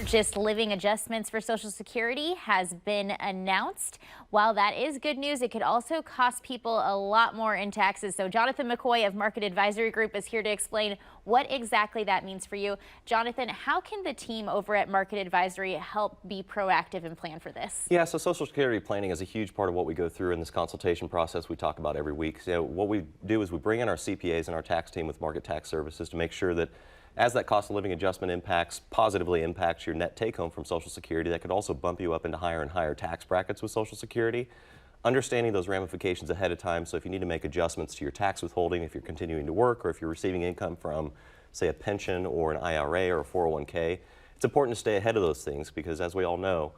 Just living adjustments for Social Security has been announced. While that is good news, it could also cost people a lot more in taxes. So Jonathan McCoy of Market Advisory Group is here to explain what exactly that means for you. Jonathan, how can the team over at Market Advisory help be proactive and plan for this? Yeah, so Social Security planning is a huge part of what we go through in this consultation process we talk about every week. So what we do is we bring in our CPAs and our tax team with Market Tax Services to make sure that as that cost of living adjustment positively impacts your net take home from Social Security, that could also bump you up into higher and higher tax brackets with Social Security. Understanding those ramifications ahead of time, so if you need to make adjustments to your tax withholding, if you're continuing to work or if you're receiving income from, say, a pension or an IRA or a 401k, it's important to stay ahead of those things because, as we all know,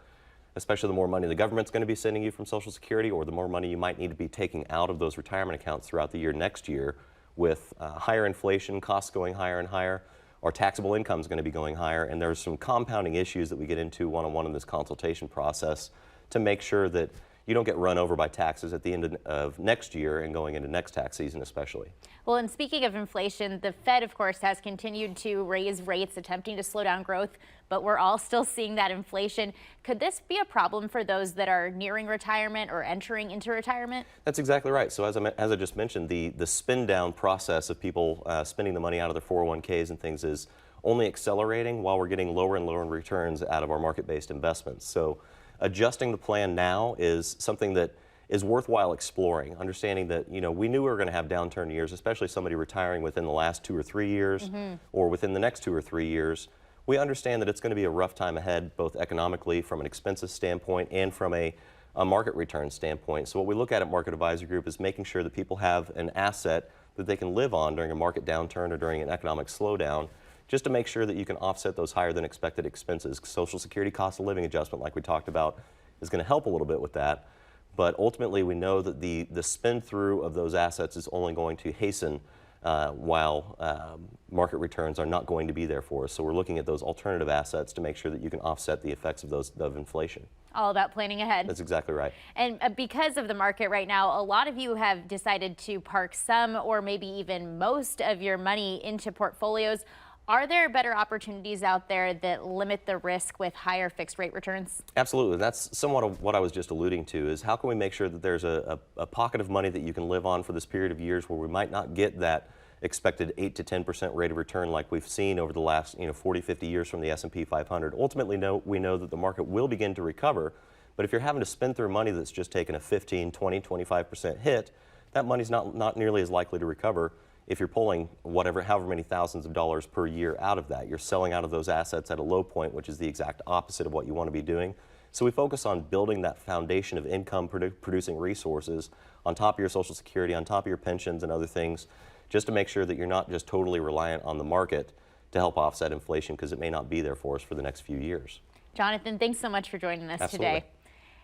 especially the more money the government's going to be sending you from Social Security or the more money you might need to be taking out of those retirement accounts throughout the year next year with higher inflation, costs going higher and higher, our taxable income is going to be going higher, and there's some compounding issues that we get into one-on-one in this consultation process to make sure that you don't get run over by taxes at the end of next year and going into next tax season especially. Well, and speaking of inflation, the Fed, of course, has continued to raise rates, attempting to slow down growth, but we're all still seeing that inflation. Could this be a problem for those that are nearing retirement or entering into retirement? That's exactly right. So as I just mentioned, the spend down process of people spending the money out of their 401ks and things is only accelerating while we're getting lower and lower returns out of our market-based investments. So adjusting the plan now is something that is worthwhile exploring, understanding that, we knew we were going to have downturn years, especially somebody retiring within the last 2 or 3 years or within the next 2 or 3 years. We understand that it's going to be a rough time ahead, both economically from an expenses standpoint and from a market return standpoint. So what we look at Market Advisory Group is making sure that people have an asset that they can live on during a market downturn or during an economic slowdown, just to make sure that you can offset those higher than expected expenses. Social Security cost of living adjustment, like we talked about, is going to help a little bit with that. But ultimately, we know that the spend through of those assets is only going to hasten while market returns are not going to be there for us. So we're looking at those alternative assets to make sure that you can offset the effects of inflation. All about planning ahead. That's exactly right. And because of the market right now, a lot of you have decided to park some or maybe even most of your money into portfolios. Are there better opportunities out there that limit the risk with higher fixed rate returns? Absolutely. That's somewhat of what I was just alluding to, is how can we make sure that there's a pocket of money that you can live on for this period of years where we might not get that expected 8 to 10% rate of return like we've seen over the last 40, 50 years from the S&P 500. Ultimately, we know that the market will begin to recover, but if you're having to spend through money that's just taken a 15, 20, 25% hit, that money's not nearly as likely to recover. If you're pulling however many thousands of dollars per year out of that, you're selling out of those assets at a low point, which is the exact opposite of what you want to be doing. So we focus on building that foundation of income producing resources on top of your Social Security, on top of your pensions and other things, just to make sure that you're not just totally reliant on the market to help offset inflation, because it may not be there for us for the next few years. Jonathan, thanks so much for joining us Absolutely. today.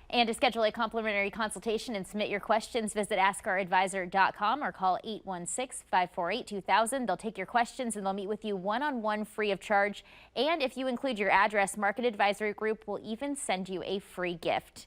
And to schedule a complimentary consultation and submit your questions, visit AskOurAdvisor.com or call 816-548-2000. They'll take your questions and they'll meet with you one-on-one free of charge. And if you include your address, Market Advisory Group will even send you a free gift.